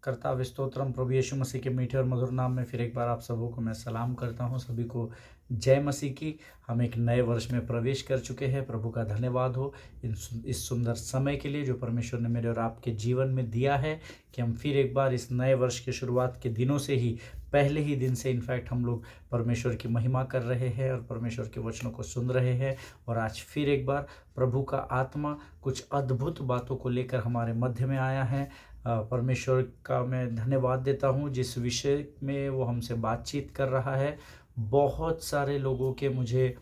कर्ताव्य स्तोत्रम प्रभु यीशु मसीह के मीठे और मधुर नाम में फिर एक बार आप सबों को मैं सलाम करता हूं। सभी को जय मसीह की। हम एक नए वर्ष में प्रवेश कर चुके हैं। प्रभु का धन्यवाद हो इस सुंदर समय के लिए जो परमेश्वर ने मेरे और आपके जीवन में दिया है, कि हम फिर एक बार इस नए वर्ष की शुरुआत के दिनों से ही, पहले ही दिन से इनफैक्ट हम लोग परमेश्वर की महिमा कर रहे हैं और परमेश्वर के वचनों को सुन रहे हैं। और आज फिर एक बार प्रभु का आत्मा कुछ अद्भुत बातों को लेकर हमारे मध्य में आया है। परमेश्वर का मैं धन्यवाद देता हूँ जिस विषय में वो हमसे बातचीत कर रहा है। बहुत सारे लोगों के मुझे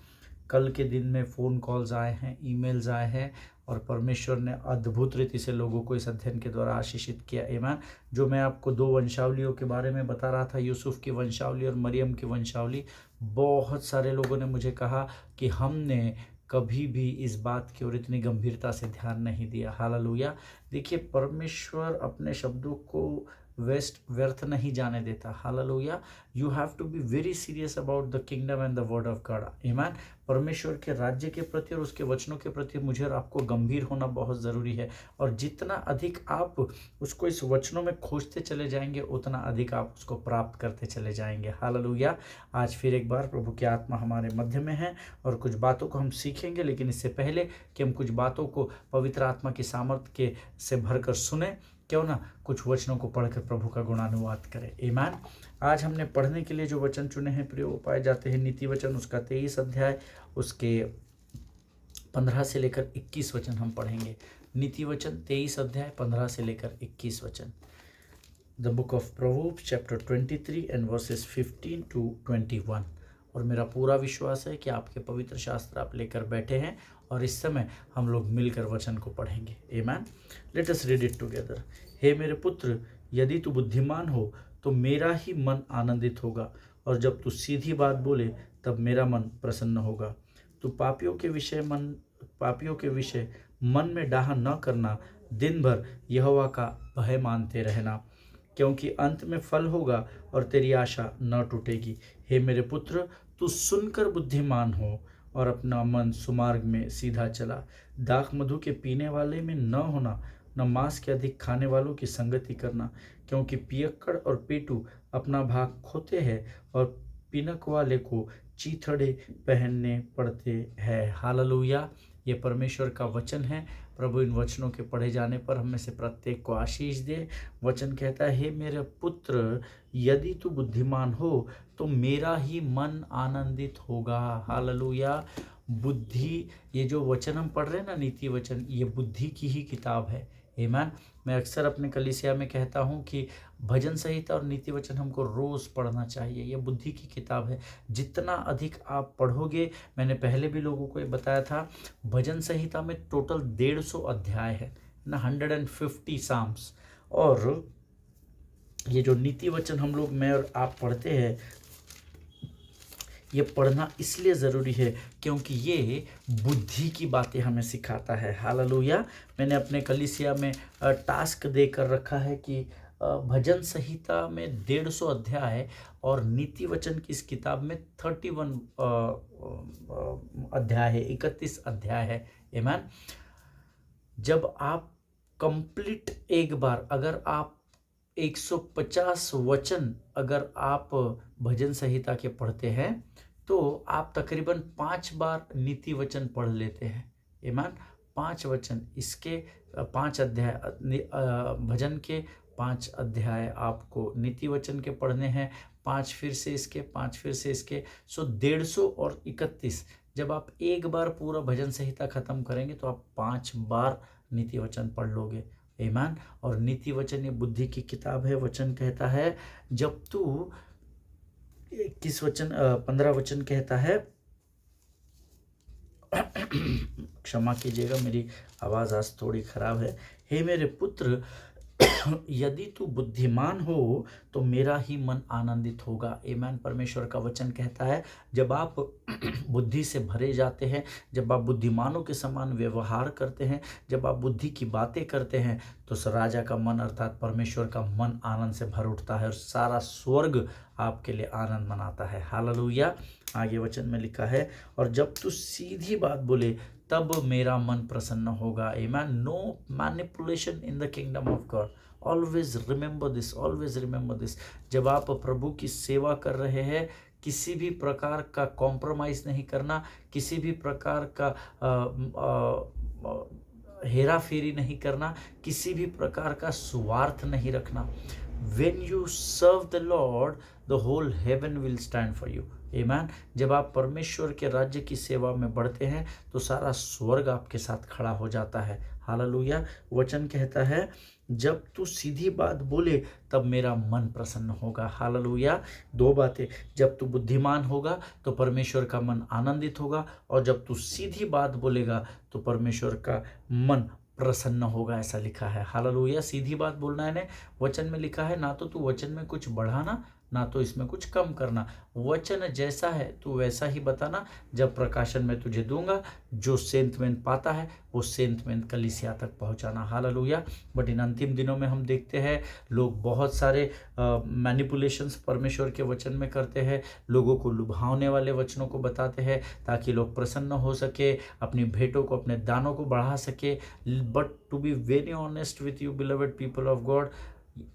कल के दिन में फ़ोन कॉल्स आए हैं, ईमेल्स आए हैं, और परमेश्वर ने अद्भुत रीति से लोगों को इस अध्ययन के द्वारा आशीषित किया। आमीन। जो मैं आपको 2 वंशावलियों के बारे में बता रहा था, यूसुफ की वंशावली और मरियम की वंशावली, बहुत सारे लोगों ने मुझे कहा कि हमने कभी भी इस बात की ओर इतनी गंभीरता से ध्यान नहीं दिया। हालेलुया। देखिए, परमेश्वर अपने शब्दों को व्यर्थ नहीं जाने देता। Hallelujah. You have to be very serious about the kingdom and the word of God. आमीन। परमेश्वर के राज्य के प्रति और उसके वचनों के प्रति मुझे और आपको गंभीर होना बहुत ज़रूरी है। और जितना अधिक आप उसको इस वचनों में खोजते चले जाएंगे, उतना अधिक आप उसको प्राप्त करते चले जाएंगे। हालेलुया। आज फिर एक बार प्रभु की आत्मा हमारे मध्य में है और कुछ बातों को हम सीखेंगे। लेकिन इससे पहले कि हम कुछ बातों को पवित्र आत्मा की सामर्थ्य के से भरकर सुने, क्यों ना कुछ वचनों को पढ़कर प्रभु का गुणानुवाद करें। आमीन। आज हमने पढ़ने के लिए जो वचन चुने हैं प्रिय, वो पाए जाते हैं नीति वचन उसका 23 अध्याय, उसके 15 से लेकर 21 वचन हम पढ़ेंगे। नीति वचन 23 अध्याय 15 से लेकर 21 वचन। The book of proverbs chapter 23 and versus 15 to 21। और मेरा पूरा विश्वास है कि आपके पवित्र शास्त्र आप लेकर बैठे हैं और इस समय हम लोग मिलकर वचन को पढ़ेंगे। आमीन। Let us read it together. हे मेरे पुत्र, यदि तू बुद्धिमान हो तो मेरा ही मन आनंदित होगा, और जब तू सीधी बात बोले तब मेरा मन प्रसन्न होगा। तू पापियों के विषय मन में डाह न करना, दिन भर यहोवा का भय मानते रहना, क्योंकि अंत में फल होगा और तेरी आशा न टूटेगी। हे मेरे पुत्र, तू सुनकर बुद्धिमान हो और अपना मन सुमार्ग में सीधा चला। दाख मधु के पीने वाले में न होना, न मांस के अधिक खाने वालों की संगति करना, क्योंकि पियक्कड़ और पेटू अपना भाग खोते हैं और पिनक वाले को चीथड़े पहनने पड़ते हैं। हालेलुया। ये परमेश्वर का वचन है। प्रभु इन वचनों के पढ़े जाने पर हम में से प्रत्येक को आशीष दे। वचन कहता है, हे मेरे पुत्र, यदि तू बुद्धिमान हो तो मेरा ही मन आनंदित होगा। हालेलुया। बुद्धि, ये जो वचन हम पढ़ रहे हैं ना, नीति वचन, ये बुद्धि की ही किताब है। आमीन। मैं अक्सर अपने कलीसिया में कहता हूँ कि भजन संहिता और नीति वचन हमको रोज़ पढ़ना चाहिए। यह बुद्धि की किताब है। जितना अधिक आप पढ़ोगे, मैंने पहले भी लोगों को ये बताया था, भजन संहिता में टोटल 150 अध्याय है ना, 150 साम्स। और ये जो नीति वचन हम लोग, मैं और आप पढ़ते हैं, ये पढ़ना इसलिए ज़रूरी है क्योंकि ये बुद्धि की बातें हमें सिखाता है। हालेलुया। मैंने अपने कलीसिया में टास्क देकर रखा है कि भजन संहिता में 150 अध्याय है और नीति वचन की इस किताब में 31 अध्याय है, 31 अध्याय है। आमीन। जब आप कंप्लीट एक बार, अगर आप 150 वचन अगर आप भजन संहिता के पढ़ते हैं तो आप तकरीबन 5 बार नीति वचन पढ़ लेते हैं। आमीन। 5 वचन, इसके 5 अध्याय, भजन के 5 अध्याय आपको नीति वचन के पढ़ने हैं, 5 फिर से इसके, 5 फिर से इसके। सो 150 और 31, जब आप एक बार पूरा भजन संहिता खत्म करेंगे तो आप 5 बार नीति वचन पढ़ लोगे। आमीन। और नीति वचन ये बुद्धि की किताब है। वचन कहता है, जब तू 15 वचन कहता है, क्षमा कीजिएगा, मेरी आवाज़ आज थोड़ी खराब है। हे मेरे पुत्र, यदि तू बुद्धिमान हो तो मेरा ही मन आनंदित होगा। आमीन। परमेश्वर का वचन कहता है, जब आप बुद्धि से भरे जाते हैं, जब आप बुद्धिमानों के समान व्यवहार करते हैं, जब आप बुद्धि की बातें करते हैं, तो राजा का मन अर्थात परमेश्वर का मन आनंद से भर उठता है और सारा स्वर्ग आपके लिए आनंद मनाता है। हालेलुया। आगे वचन में लिखा है, और जब तू सीधी बात बोले तब मेरा मन प्रसन्न होगा। आमीन। No manipulation in the kingdom of God. Always remember this, always remember this. जब आप प्रभु की सेवा कर रहे हैं, किसी भी प्रकार का कॉम्प्रोमाइज़ नहीं करना, किसी भी प्रकार का हेरा फेरी नहीं करना, किसी भी प्रकार का स्वार्थ नहीं रखना। When you serve the Lord, the whole heaven will stand for you. Amen. जब आप परमेश्वर के राज्य की सेवा में बढ़ते हैं तो सारा स्वर्ग आपके साथ खड़ा हो जाता है। हालेलुया। वचन कहता है जब तू सीधी बात बोले तब मेरा मन प्रसन्न होगा। हालेलुया। दो बातें, जब तू बुद्धिमान होगा तो परमेश्वर का मन आनंदित होगा, और जब तू सीधी बात बोलेगा तो परमेश्वर का मन प्रसन्न होगा, ऐसा लिखा है। हालेलुया। सीधी बात बोलना है, वचन में लिखा है, ना तो तू वचन में कुछ बढ़ाना, ना तो इसमें कुछ कम करना। वचन जैसा है तू वैसा ही बताना। जब प्रकाशन में तुझे दूंगा, जो सेंत में पाता है वो सेंत में कलीसिया तक पहुंचाना। हालेलुया। बट इन अंतिम दिनों में हम देखते हैं लोग बहुत सारे मैनिपुलेशंस परमेश्वर के वचन में करते हैं, लोगों को लुभावने वाले वचनों को बताते हैं ताकि लोग प्रसन्न हो सके, अपनी भेंटों को, अपने दानों को बढ़ा सके। But to be very honest with you beloved people of God,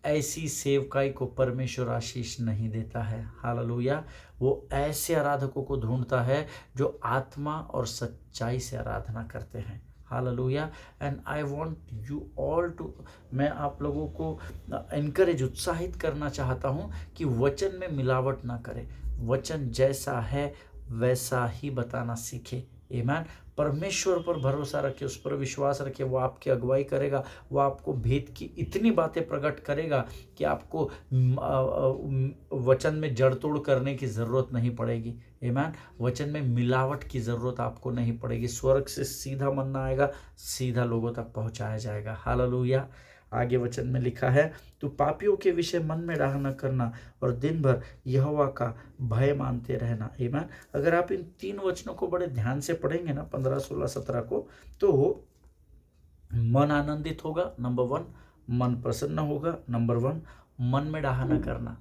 ऐसी सेवकाई को परमेश्वर आशीष नहीं देता है। हालेलुया। वो ऐसे आराधकों को ढूंढता है जो आत्मा और सच्चाई से आराधना करते हैं। Hallelujah. And I want you all to, मैं आप लोगों को एनकरेज, उत्साहित करना चाहता हूँ कि वचन में मिलावट ना करें, वचन जैसा है वैसा ही बताना सीखे। आमीन। परमेश्वर पर भरोसा रखे, उस पर विश्वास रखे, वो आपकी अगुवाई करेगा, वो आपको भेद की इतनी बातें प्रकट करेगा कि आपको वचन में जड़ तोड़ करने की ज़रूरत नहीं पड़ेगी। आमीन। वचन में मिलावट की ज़रूरत आपको नहीं पड़ेगी। स्वर्ग से सीधा मन्ना आएगा, सीधा लोगों तक पहुंचाया जाएगा। हालेलुया। आगे वचन में लिखा है, तू पापियों के विषय मन में डाह न करना और दिन भर यहोवा का भय मानते रहना। आमीन। अगर आप इन तीन वचनों को बड़े ध्यान से पढ़ेंगे ना, 15, 16, 17 को, तो मन आनंदित होगा, नंबर 1, मन प्रसन्न होगा, नंबर 1, मन में डाह न करना।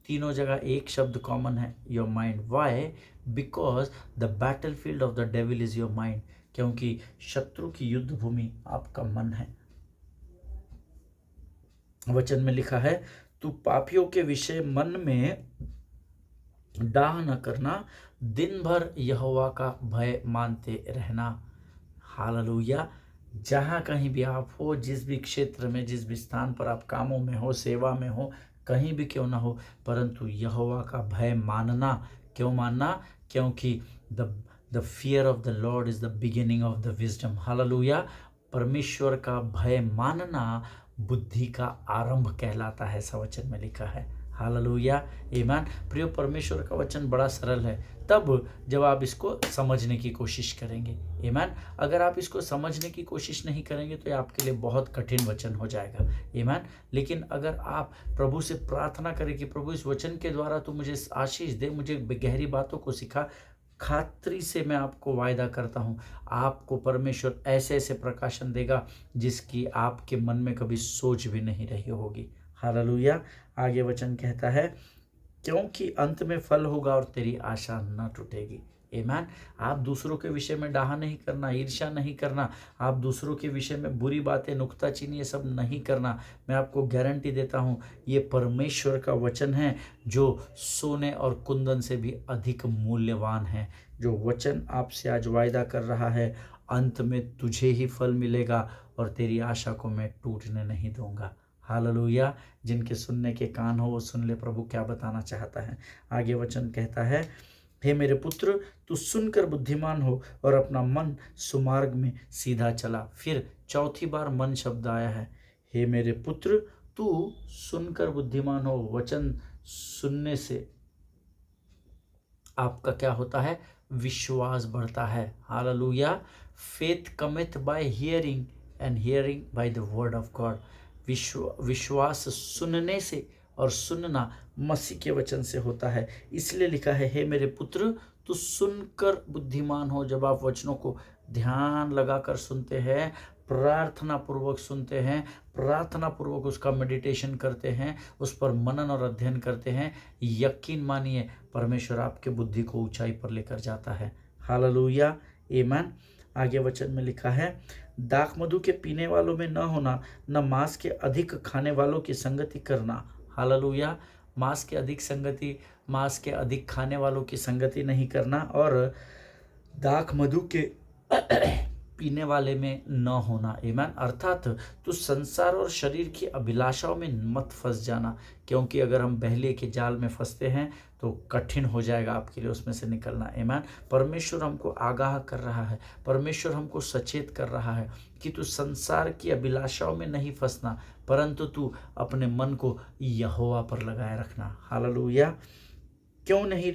तीनों जगह एक शब्द कॉमन है, your mind. Why? Because the battlefield of the devil is your mind. क्योंकि शत्रु की युद्ध भूमि आपका मन है। वचन में लिखा है, तू पापियों के विषय मन में डाह न करना, दिन भर यहोवा का भय मानते रहना। हालेलुया। जहाँ कहीं भी आप हो, जिस भी क्षेत्र में, जिस भी स्थान पर आप कामों में हो, सेवा में हो, कहीं भी क्यों ना हो, परंतु यहोवा का भय मानना। क्यों मानना? क्योंकि the fear of the Lord is the beginning of the wisdom. Hallelujah. परमेश्वर का भय मानना बुद्धि का आरंभ कहलाता है, ऐसा वचन में लिखा है। हालेलुया। आमीन। प्रिय, परमेश्वर का वचन बड़ा सरल है तब जब आप इसको समझने की कोशिश करेंगे। आमीन। अगर आप इसको समझने की कोशिश नहीं करेंगे तो ये आपके लिए बहुत कठिन वचन हो जाएगा। आमीन। लेकिन अगर आप प्रभु से प्रार्थना करें कि प्रभु इस वचन के द्वारा तू मुझे आशीष दे, मुझे गहरी बातों को सिखा, खातरी से मैं आपको वायदा करता हूँ, आपको परमेश्वर ऐसे ऐसे प्रकाशन देगा जिसकी आपके मन में कभी सोच भी नहीं रही होगी। हालेलुया। आगे वचन कहता है, क्योंकि अंत में फल होगा और तेरी आशा न टूटेगी। आमीन। आप दूसरों के विषय में डाहा नहीं करना, ईर्ष्या नहीं करना, आप दूसरों के विषय में बुरी बातें, नुक्ताचीनी, ये सब नहीं करना। मैं आपको गारंटी देता हूँ, ये परमेश्वर का वचन है जो सोने और कुंदन से भी अधिक मूल्यवान है। जो वचन आपसे आज वायदा कर रहा है, अंत में तुझे ही फल मिलेगा और तेरी आशा को मैं टूटने नहीं दूंगा। हालेलुया। जिनके सुनने के कान हो वो सुन ले, प्रभु क्या बताना चाहता है। आगे वचन कहता है, हे मेरे पुत्र, तू सुनकर बुद्धिमान हो और अपना मन सुमार्ग में सीधा चला। फिर चौथी बार मन शब्द आया है। हे मेरे पुत्र, तू सुनकर बुद्धिमान हो। वचन सुनने से आपका क्या होता है? विश्वास बढ़ता है। हालेलुया। Faith cometh by hearing and hearing by the word of God. विश्वास सुनने से और सुनना मसीह के वचन से होता है। इसलिए लिखा है, हे मेरे पुत्र, तू सुनकर बुद्धिमान हो। जब आप वचनों को ध्यान लगाकर सुनते हैं, प्रार्थना पूर्वक सुनते हैं, प्रार्थना पूर्वक उसका मेडिटेशन करते हैं, उस पर मनन और अध्ययन करते हैं, यकीन मानिए परमेश्वर आपके बुद्धि को ऊंचाई पर लेकर जाता है। हालेलुया। आमीन। आगे वचन में लिखा है, दाख मधु के पीने वालों में न होना, न मांस के अधिक खाने वालों की संगति करना। हालेलुया। मांस के अधिक खाने वालों की संगति नहीं करना और दाख मधु के पीने वाले में न होना। आमीन। अर्थात तू संसार और शरीर की अभिलाषाओं में मत फंस जाना, क्योंकि अगर हम बहले के जाल में फंसते हैं तो कठिन हो जाएगा आपके लिए उसमें से निकलना। आमीन। परमेश्वर हमको आगाह कर रहा है, परमेश्वर हमको सचेत कर रहा है कि तू संसार की अभिलाषाओं में नहीं फंसना, परंतु तू अपने मन को यहोवा पर लगाए रखना। हालेलुया। क्यों नहीं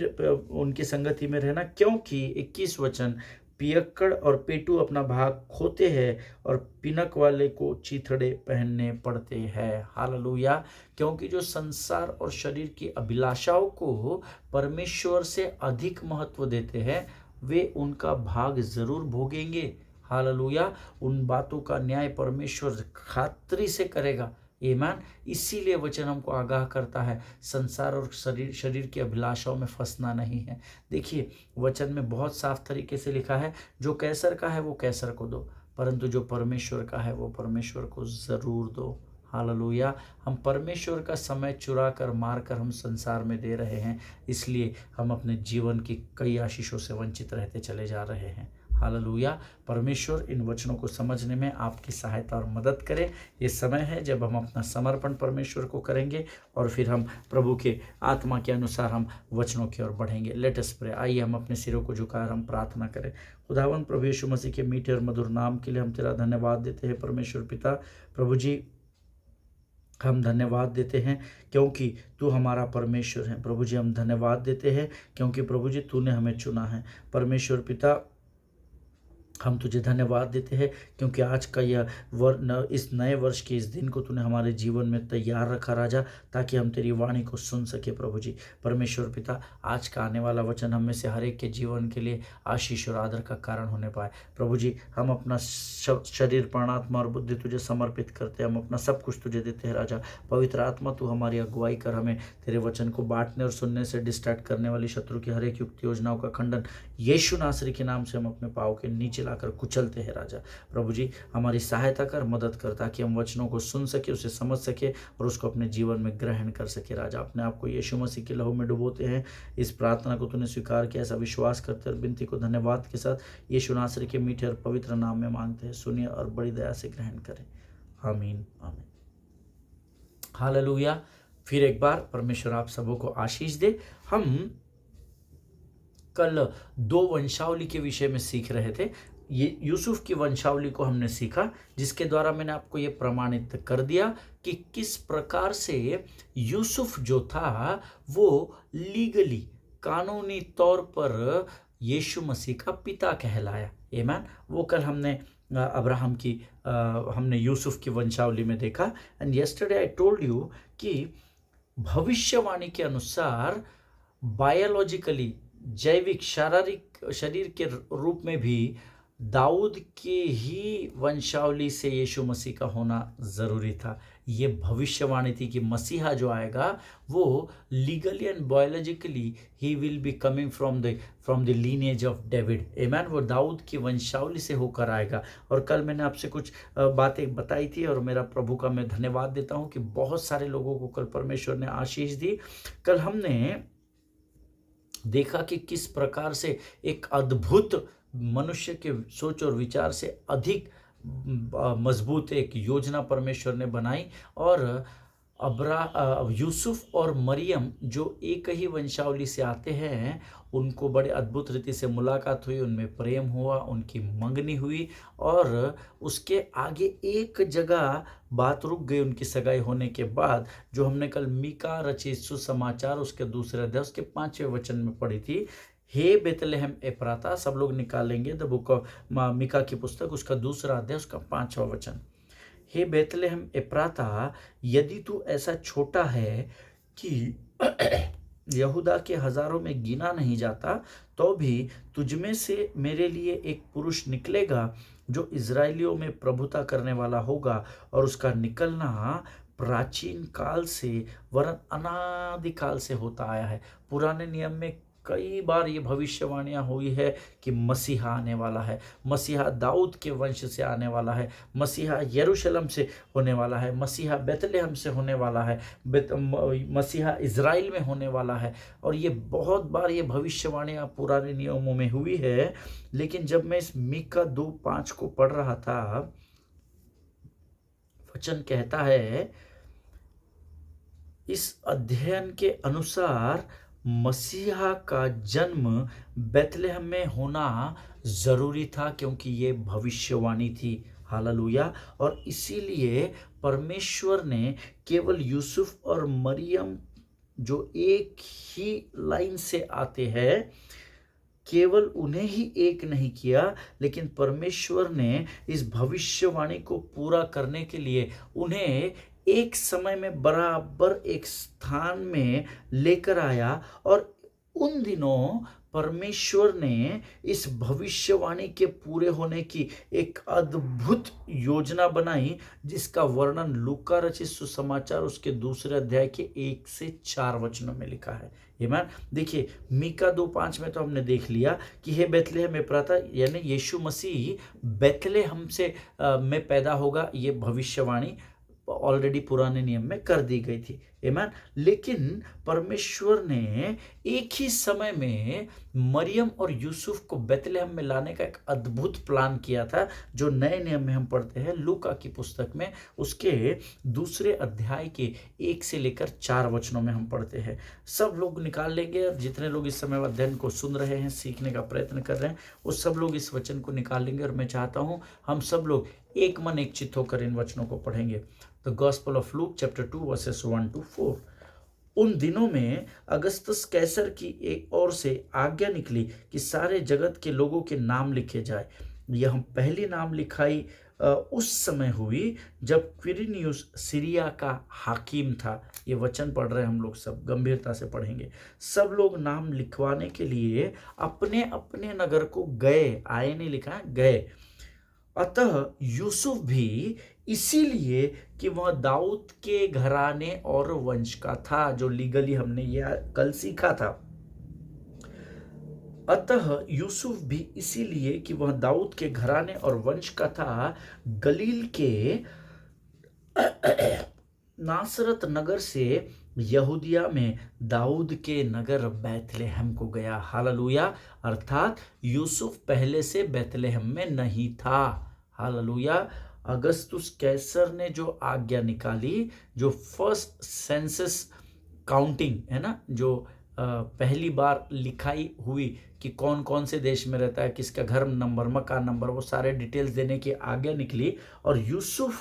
उनकी संगति में रहना? क्योंकि 21 वचन, पियक्कड़ और पेटू अपना भाग खोते हैं और पिनक वाले को चीथड़े पहनने पड़ते हैं। हालेलुया। क्योंकि जो संसार और शरीर की अभिलाषाओं को परमेश्वर से अधिक महत्व देते हैं, वे उनका भाग जरूर भोगेंगे। हालेलुया। उन बातों का न्याय परमेश्वर खातरी से करेगा। आमीन। इसीलिए वचन हमको आगाह करता है, संसार और शरीर की अभिलाषाओं में फंसना नहीं है। देखिए, वचन में बहुत साफ तरीके से लिखा है, जो कैसर का है वो कैसर को दो, परंतु जो परमेश्वर का है वो परमेश्वर को जरूर दो। हालेलुया। हम परमेश्वर का समय चुरा कर मार कर हम संसार में दे रहे हैं, इसलिए हम अपने जीवन की कई आशीषों से वंचित रहते चले जा रहे हैं। हालेलुया। परमेश्वर इन वचनों को समझने में आपकी सहायता और मदद करे। ये समय है जब हम अपना समर्पण परमेश्वर को करेंगे और फिर हम प्रभु के आत्मा के अनुसार हम वचनों की ओर बढ़ेंगे। Let us pray. आइए हम अपने सिरों को झुकाकर हम प्रार्थना करें। खुदावन प्रभु यीशु मसीह के मीठे और मधुर नाम के लिए हम तेरा धन्यवाद देते हैं परमेश्वर पिता। प्रभु जी, हम धन्यवाद देते हैं क्योंकि तू हमारा परमेश्वर है। प्रभु जी, हम धन्यवाद देते हैं क्योंकि प्रभु जी तूने हमें चुना है। परमेश्वर पिता, हम तुझे धन्यवाद देते हैं क्योंकि आज का यह इस नए वर्ष के इस दिन को तूने हमारे जीवन में तैयार रखा राजा, ताकि हम तेरी वाणी को सुन सके। प्रभु जी परमेश्वर पिता, आज का आने वाला वचन हम में से हर एक के जीवन के लिए आशीष और आदर का कारण होने पाए। प्रभु जी, हम अपना शरीर, प्राण, आत्मा और बुद्धि तुझे समर्पित करते हैं। हम अपना सब कुछ तुझे देते हैं राजा। पवित्र आत्मा, तू हमारी अगुवाई कर, हमें तेरे वचन को बांटने और सुनने से डिस्ट्रैक्ट करने वाली शत्रु की हर एक युक्ति योजनाओं का खंडन यीशु नासरी के नाम से हम अपने पाँव के नीचे लाकर कुचलते हैं राजा। प्रभु जी, हमारी सहायता कर, मदद कर, ताकि हम वचनों को सुन सके, उसे समझ सके और उसको अपने जीवन में ग्रहण कर सके राजा। अपने आप को यीशु मसीह के लहू में डुबोते हैं। इस प्रार्थना को तूने स्वीकार किया, ऐसा विश्वास करते और विनती को धन्यवाद के साथ यीशु नासरी के मीठे और पवित्र नाम में मांगते हैं। सुनिए और बड़ी दया से ग्रहण करें। आमीन, आमीन। हालेलुया। फिर एक बार परमेश्वर आप सबों को आशीष दे। हम कल 2 वंशावली के विषय में सीख रहे थे। ये यूसुफ की वंशावली को हमने सीखा, जिसके द्वारा मैंने आपको ये प्रमाणित कर दिया कि किस प्रकार से यूसुफ जो था वो लीगली, कानूनी तौर पर यीशु मसीह का पिता कहलाया। आमीन। वो कल हमने अब्राहम की हमने यूसुफ की वंशावली में देखा। And yesterday I told you कि भविष्यवाणी के अनुसार बायोलॉजिकली, जैविक, शारीरिक शरीर के रूप में भी दाऊद के ही वंशावली से यीशु मसीह का होना जरूरी था। ये भविष्यवाणी थी कि मसीहा जो आएगा वो legally and biologically he will be coming from the lineage of David. आमीन। वो दाऊद की वंशावली से होकर आएगा। और कल मैंने आपसे कुछ बातें बताई थी और मेरा प्रभु का मैं धन्यवाद देता हूँ कि बहुत सारे लोगों को कल परमेश्वर ने आशीष दी। कल हमने देखा कि किस प्रकार से एक अद्भुत मनुष्य के सोच और विचार से अधिक मजबूत एक योजना परमेश्वर ने बनाई। और यूसुफ और मरियम जो एक ही वंशावली से आते हैं, उनको बड़े अद्भुत रीति से मुलाकात हुई, उनमें प्रेम हुआ, उनकी मंगनी हुई और उसके आगे एक जगह बात रुक गई उनकी सगाई होने के बाद, जो हमने कल मीका रचित सुसमाचार उसके दूसरे अध्याय उसके 5वें वचन में पढ़ी थी। हे बेतलेहम एफ्राता, सब लोग निकालेंगे द बुक ऑफ मीका की पुस्तक उसका दूसरा अध्याय उसका 5वां वचन। हे बेतलेहम एफ्राता, यदि तू ऐसा छोटा है कि यहूदा के हजारों में गिना नहीं जाता, तो भी तुझमें से मेरे लिए एक पुरुष निकलेगा जो इजराइलियों में प्रभुता करने वाला होगा, और उसका निकलना प्राचीन काल से वरन अनादिकाल से होता आया है। पुराने नियम में कई बार ये भविष्यवाणियां हुई है कि मसीहा आने वाला है, मसीहा दाऊद के वंश से आने वाला है, मसीहा यरूशलेम से होने वाला है, मसीहा बेतलेहम से होने वाला है, मसीहा इज़राइल में होने वाला है। और ये बहुत बार ये भविष्यवाणियां पुराने नियमों में हुई है। लेकिन जब मैं इस मीका 2:5 को पढ़ रहा था, वचन कहता है इस अध्ययन के अनुसार मसीहा का जन्म बेतलेहम में होना जरूरी था, क्योंकि ये भविष्यवाणी थी। हालेलुया। और इसीलिए परमेश्वर ने केवल यूसुफ और मरियम, जो एक ही लाइन से आते हैं, केवल उन्हें ही एक नहीं किया, लेकिन परमेश्वर ने इस भविष्यवाणी को पूरा करने के लिए उन्हें एक समय में बराबर एक स्थान में लेकर आया। और उन दिनों परमेश्वर ने इस भविष्यवाणी के पूरे होने की एक अद्भुत योजना बनाई, जिसका वर्णन लूका रचित सुसमाचार उसके 2 अध्याय के 1 से 4 वचनों में लिखा है। आमीन। देखिए, मीका 2:5 में तो हमने देख लिया कि हे बेतलेहम में प्राता, यानी यीशु मसीह बेतलेहम से में पैदा होगा, ये भविष्यवाणी ऑलरेडी पुराने नियम में कर दी गई थी। आमीन। लेकिन परमेश्वर ने एक ही समय में मरियम और यूसुफ को बेतलेहम में लाने का एक अद्भुत प्लान किया था, जो नए नियम में हम पढ़ते हैं लूका की पुस्तक में उसके 2 अध्याय के 1 से लेकर 4 वचनों में हम पढ़ते हैं। सब लोग निकाल लेंगे, और जितने लोग इस समय अध्ययन को सुन रहे हैं, सीखने का प्रयत्न कर रहे हैं, वो सब लोग इस वचन को निकाल लेंगे। और मैं चाहता हूं हम सब लोग एक मन एक चित्त होकर इन वचनों को पढ़ेंगे। The gospel of Luke chapter 2 versus 1 to 4। उन दिनों में अगस्तस कैसर की एक ओर से आज्ञा निकली कि सारे जगत के लोगों के नाम लिखे जाए। यह पहली नाम लिखाई उस समय हुई जब क्विरिनियुस सीरिया का हाकिम था। ये वचन पढ़ रहे हैं हम लोग, सब गंभीरता से पढ़ेंगे। सब लोग नाम लिखवाने के लिए अपने अपने नगर को गए, आए नहीं लिखा है, गए। अतः यूसुफ भी इसीलिए कि वह दाऊद के घराने और वंश का था, जो लीगली हमने यह कल सीखा था। अतः यूसुफ भी इसीलिए कि वह दाऊद के घराने और वंश का था, गलील के नासरत नगर से यहूदिया में दाऊद के नगर बेतलेहम को गया। हालेलुया। अर्थात यूसुफ पहले से बेतलेहम में नहीं था। हालेलुया। अगस्तुस कैसर ने जो आज्ञा निकाली, जो फर्स्ट सेंसस काउंटिंग है ना, जो पहली बार लिखाई हुई कि कौन कौन से देश में रहता है, किसका घर नंबर, मकान नंबर, वो सारे डिटेल्स देने की आज्ञा निकली। और यूसुफ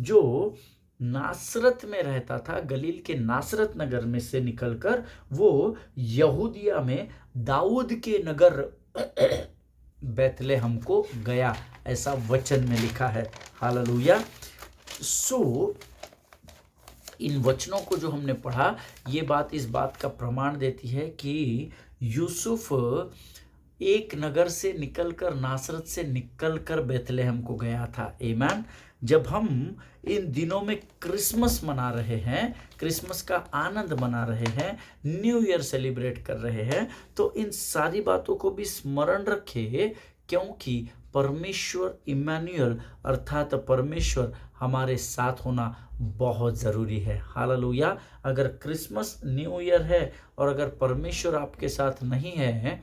जो नासरत में रहता था, गलील के नासरत नगर में से निकलकर वो यहूदिया में दाऊद के नगर बेतलेहम को गया, ऐसा वचन में लिखा है। हालेलुया। सो इन वचनों को जो हमने पढ़ा, ये बात इस बात का प्रमाण देती है कि यूसुफ एक नगर से निकलकर, नासरत से निकलकर बेतलेहम को गया था। आमीन। जब हम इन दिनों में क्रिसमस मना रहे हैं, क्रिसमस का आनंद मना रहे हैं, न्यू ईयर सेलिब्रेट कर रहे हैं, तो इन सारी बातों को भी स्मरण रखें, क्योंकि परमेश्वर इम्मानुएल अर्थात परमेश्वर हमारे साथ होना बहुत ज़रूरी है। हालेलुया। अगर क्रिसमस न्यू ईयर है और अगर परमेश्वर आपके साथ नहीं है,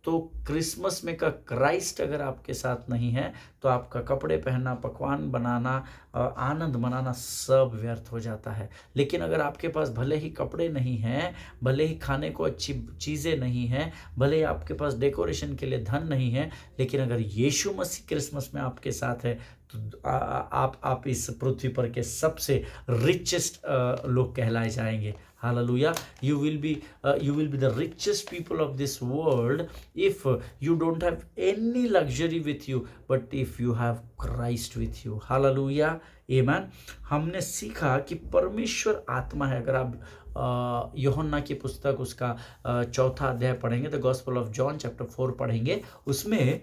तो क्रिसमस में का क्राइस्ट अगर आपके साथ नहीं है, तो आपका कपड़े पहनना, पकवान बनाना, आनंद मनाना सब व्यर्थ हो जाता है। लेकिन अगर आपके पास भले ही कपड़े नहीं हैं, भले ही खाने को अच्छी चीज़ें नहीं हैं, भले ही आपके पास डेकोरेशन के लिए धन नहीं है, लेकिन अगर यीशु मसीह क्रिसमस में आपके साथ है, तो आप इस पृथ्वी पर के सबसे रिचेस्ट लोग कहलाए जाएंगे। Hallelujah. You will be the richest people of this world if you don't have any luxury with you, but if you have Christ with you. Hallelujah. Amen. हमने सीखा कि परमेश्वर आत्मा है। अगर आप यूहन्ना की पुस्तक उसका 4 अध्याय पढ़ेंगे, the gospel of John chapter 4 पढ़ेंगे, उसमें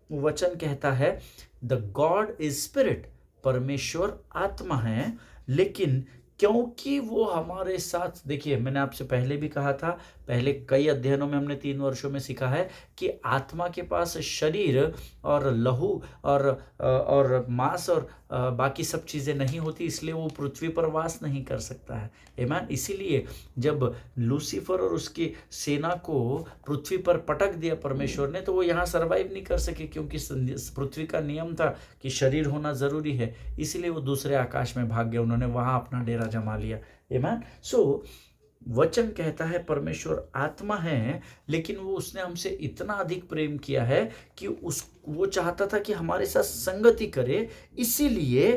वचन कहता है द गॉड इज स्पिरिट, परमेश्वर आत्मा है, लेकिन क्योंकि वो हमारे साथ, देखिए मैंने आपसे पहले भी कहा था, पहले कई अध्ययनों में हमने 3 वर्षों में सीखा है कि आत्मा के पास शरीर और लहू और मांस और बाकी सब चीज़ें नहीं होती, इसलिए वो पृथ्वी पर वास नहीं कर सकता है। आमीन। इसीलिए जब लूसीफर और उसकी सेना को पृथ्वी पर पटक दिया परमेश्वर ने, तो वो यहाँ सर्वाइव नहीं कर सके, क्योंकि पृथ्वी का नियम था कि शरीर होना ज़रूरी है। इसीलिए वो दूसरे आकाश में भाग गए, उन्होंने वहाँ अपना डेरा जमा लिया। आमीन। सो वचन कहता है परमेश्वर आत्मा है, लेकिन वो उसने हमसे इतना अधिक प्रेम किया है कि वो चाहता था कि हमारे साथ संगति करे। इसीलिए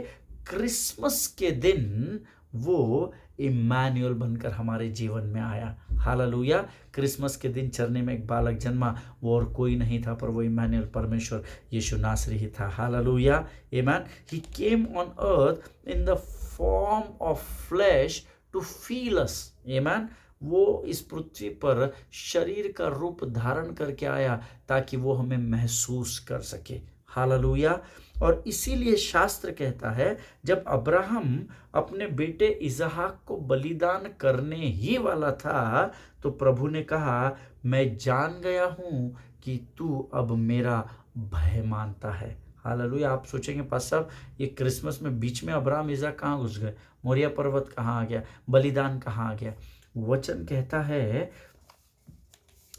क्रिसमस के दिन वो इम्मानुएल बनकर हमारे जीवन में आया। हालेलुया। क्रिसमस के दिन चरने में एक बालक जन्मा, वो और कोई नहीं था, पर वो इम्मानुएल परमेश्वर यीशु नासरी ही था। हालेलुया। आमीन। He came on earth in the form of flesh to feel us. आमीन। वो इस पृथ्वी पर शरीर का रूप धारण करके आया ताकि वो हमें महसूस कर सके। हालेलुया। और इसीलिए शास्त्र कहता है, जब अब्राहम अपने बेटे इसहाक को बलिदान करने ही वाला था, तो प्रभु ने कहा, मैं जान गया हूं कि तू अब मेरा भय मानता है। हालेलुया। आप सोचेंगे पास साहब, ये क्रिसमस में बीच में अब्राहम इसहाक कहाँ घुस गए, मोरिया पर्वत कहाँ आ गया, बलिदान कहाँ आ गया? वचन कहता है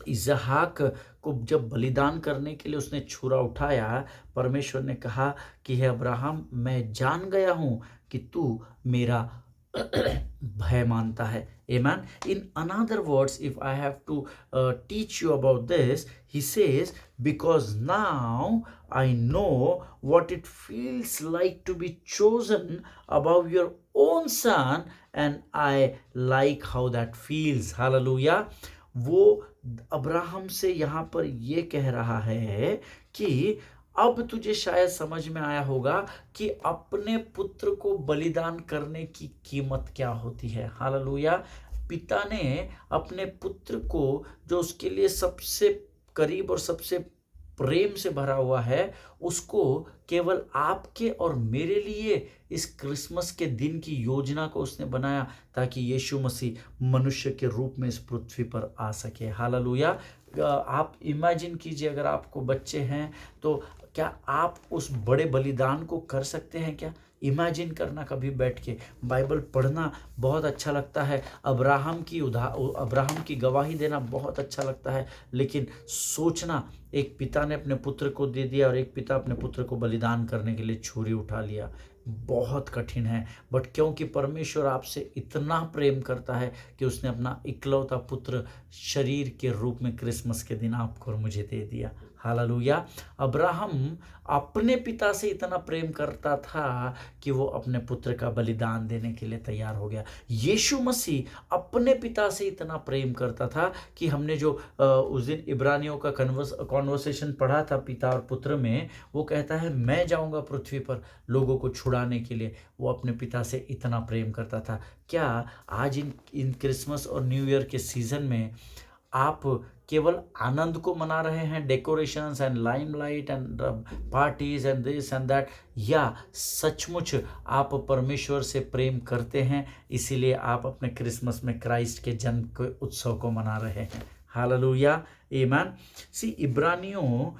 इसहाक को जब बलिदान करने के लिए उसने छुरा उठाया, परमेश्वर ने कहा कि हे अब्राहम, मैं जान गया हूं कि तू मेरा भय मानता है। Amen. In another words, if I have to teach you about this, he says, because now I know what it feels like to be chosen above your own son, and I like how that feels. Hallelujah. वो Abraham से यहाँ पर ये कह रहा है कि अब तुझे शायद समझ में आया होगा कि अपने पुत्र को बलिदान करने की कीमत क्या होती है। हालेलुया। पिता ने अपने पुत्र को, जो उसके लिए सबसे करीब और सबसे प्रेम से भरा हुआ है, उसको केवल आपके और मेरे लिए इस क्रिसमस के दिन की योजना को उसने बनाया ताकि यीशु मसीह मनुष्य के रूप में इस पृथ्वी पर आ सके। हालेलुया। आप इमेजिन कीजिए, अगर आपको बच्चे हैं तो क्या आप उस बड़े बलिदान को कर सकते हैं क्या? इमेजिन करना, कभी बैठ के बाइबल पढ़ना बहुत अच्छा लगता है, अब्राहम की गवाही देना बहुत अच्छा लगता है, लेकिन सोचना, एक पिता ने अपने पुत्र को दे दिया और एक पिता अपने पुत्र को बलिदान करने के लिए छुरी उठा लिया, बहुत कठिन है। बट क्योंकि परमेश्वर आपसे इतना प्रेम करता है कि उसने अपना इकलौता पुत्र शरीर के रूप में क्रिसमस के दिन आपको और मुझे दे दिया। हालेलुया। अब्राहम अपने पिता से इतना प्रेम करता था कि वो अपने पुत्र का बलिदान देने के लिए तैयार हो गया। यीशु मसीह अपने पिता से इतना प्रेम करता था कि हमने जो उस दिन इब्रानियों का कॉन्वर्सेशन पढ़ा था पिता और पुत्र में, वो कहता है मैं जाऊंगा पृथ्वी पर लोगों को छुड़ाने के लिए। वो अपने पिता से इतना प्रेम करता था। क्या आज इन क्रिसमस और न्यू ईयर के सीजन में आप केवल आनंद को मना रहे हैं, decorations and limelight and parties and this and that, या सचमुच आप परमेश्वर से प्रेम करते हैं, इसीलिए आप अपने क्रिसमस में क्राइस्ट के जन्म के उत्सव को मना रहे हैं? हालेलुया। आमीन। सी इब्रानियों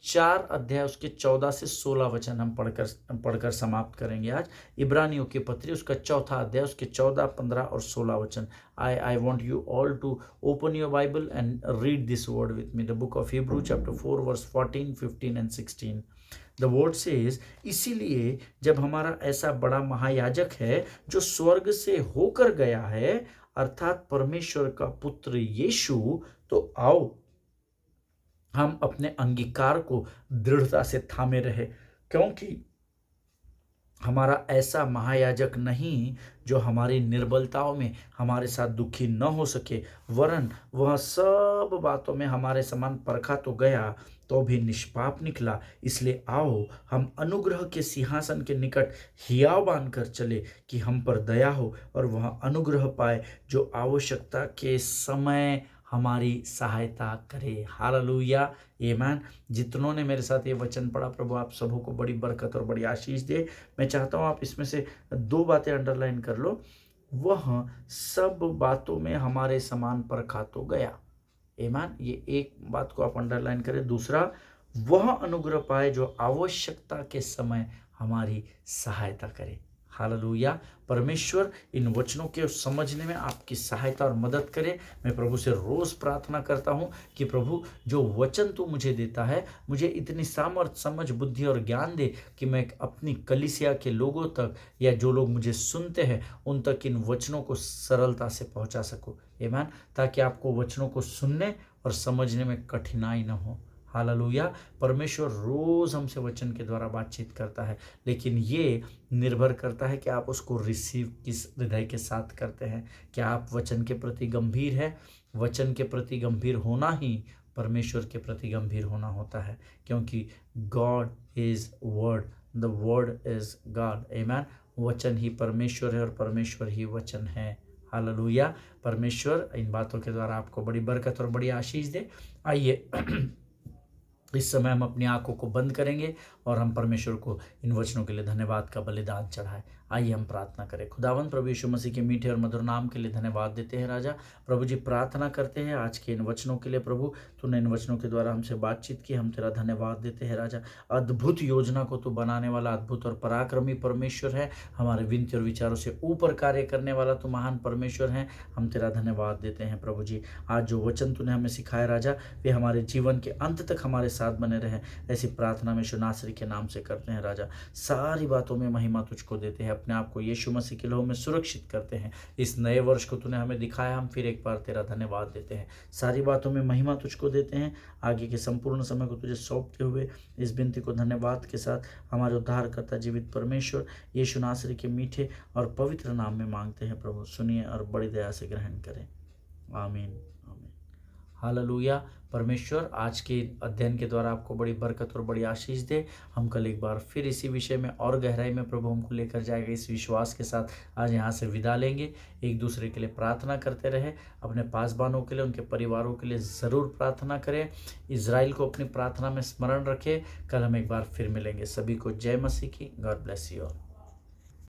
4 अध्याय उसके 14 से 16 वचन हम पढ़कर समाप्त करेंगे आज। इब्रानियों की पत्री उसका 4था अध्याय उसके 14, 15 और 16 वचन। I want you all to open your Bible and read this word with me. The book of Hebrew chapter 4 verse 14, 15 and 16. The word says, इसीलिए जब हमारा ऐसा बड़ा महायाजक है जो स्वर्ग से होकर गया है, अर्थात परमेश्वर का पुत्र यीशु, तो आओ हम अपने अंगीकार को दृढ़ता से थामे रहे, क्योंकि हमारा ऐसा महायाजक नहीं जो हमारी निर्बलताओं में हमारे साथ दुखी न हो सके, वरन वह सब बातों में हमारे समान परखा तो गया तो भी निष्पाप निकला। इसलिए आओ हम अनुग्रह के सिंहासन के निकट हियाव बांधकर चले कि हम पर दया हो और वह अनुग्रह पाए जो आवश्यकता के समय हमारी सहायता करे। हालेलुया। आमीन। जितनों ने मेरे साथ ये वचन पढ़ा, प्रभु आप सबों को बड़ी बरकत और बड़ी आशीष दे। मैं चाहता हूँ आप इसमें से 2 बातें अंडरलाइन कर लो। वह सब बातों में हमारे समान परखा तो गया। आमीन। ये एक बात को आप अंडरलाइन करें। दूसरा, वह अनुग्रह पाए जो आवश्यकता के समय हमारी सहायता करे। हालेलुया। परमेश्वर इन वचनों के समझने में आपकी सहायता और मदद करे। मैं प्रभु से रोज प्रार्थना करता हूँ कि प्रभु जो वचन तू मुझे देता है, मुझे इतनी सामर्थ, समझ, बुद्धि और ज्ञान दे कि मैं अपनी कलीसिया के लोगों तक या जो लोग मुझे सुनते हैं उन तक इन वचनों को सरलता से पहुंचा सकूं। आमीन। ताकि आपको वचनों को सुनने और समझने में कठिनाई न हो। हालेलुया। परमेश्वर रोज हमसे वचन के द्वारा बातचीत करता है, लेकिन ये निर्भर करता है कि आप उसको रिसीव किस हृदय के साथ करते हैं। क्या आप वचन के प्रति गंभीर है? वचन के प्रति गंभीर होना ही परमेश्वर के प्रति गंभीर होना होता है, क्योंकि God is word, the word is God. आमीन। वचन ही परमेश्वर है और परमेश्वर ही वचन है। हालेलुया। परमेश्वर इन बातों के द्वारा आपको बड़ी बरकत और बड़ी आशीष दे। आइए इस समय हम अपनी आंखों को बंद करेंगे और हम परमेश्वर को इन वचनों के लिए धन्यवाद का बलिदान चढ़ाएं। आइए हम प्रार्थना करें। खुदावंद प्रभु यीशु मसीह के मीठे और मधुर नाम के लिए धन्यवाद देते हैं राजा। प्रभु जी, प्रार्थना करते हैं आज के इन वचनों के लिए। प्रभु, तूने इन वचनों के द्वारा हमसे बातचीत की, हम तेरा धन्यवाद देते हैं राजा। अद्भुत योजना को तू बनाने वाला अद्भुत और पराक्रमी परमेश्वर है। हमारे विनती और विचारों से ऊपर कार्य करने वाला तू महान परमेश्वर है। हम तेरा धन्यवाद देते हैं प्रभु जी। आज जो वचन तूने हमें सिखाया राजा, वे हमारे जीवन के अंत तक हमारे साथ बने रहे। ऐसी प्रार्थना में यीशु नासरी के नाम से करते हैं राजा। सारी बातों में महिमा तुझको देते हैं। अपने आप को यीशु मसीह के लहू में सुरक्षित करते हैं। इस नए वर्ष को तूने हमें दिखाया, हम फिर एक बार तेरा धन्यवाद देते हैं। सारी बातों में महिमा तुझको देते हैं। आगे के संपूर्ण समय को तुझे सौंपते हुए इस विनती को धन्यवाद के साथ हमारे उद्धारकर्ता जीवित परमेश्वर यीशु नासरी के मीठे और पवित्र नाम में मांगते हैं। प्रभु सुनिए और बड़ी दया से ग्रहण करें। आमीन। हालेलुया। परमेश्वर आज के अध्ययन के द्वारा आपको बड़ी बरकत और बड़ी आशीष दे। हम कल एक बार फिर इसी विषय में और गहराई में प्रभु हमको लेकर जाएगा। इस विश्वास के साथ आज यहाँ से विदा लेंगे। एक दूसरे के लिए प्रार्थना करते रहे। अपने पासबानों के लिए, उनके परिवारों के लिए ज़रूर प्रार्थना करें। इज़राइल को अपनी प्रार्थना में स्मरण रखें। कल हम एक बार फिर मिलेंगे। सभी को जय मसीह की। God bless you all.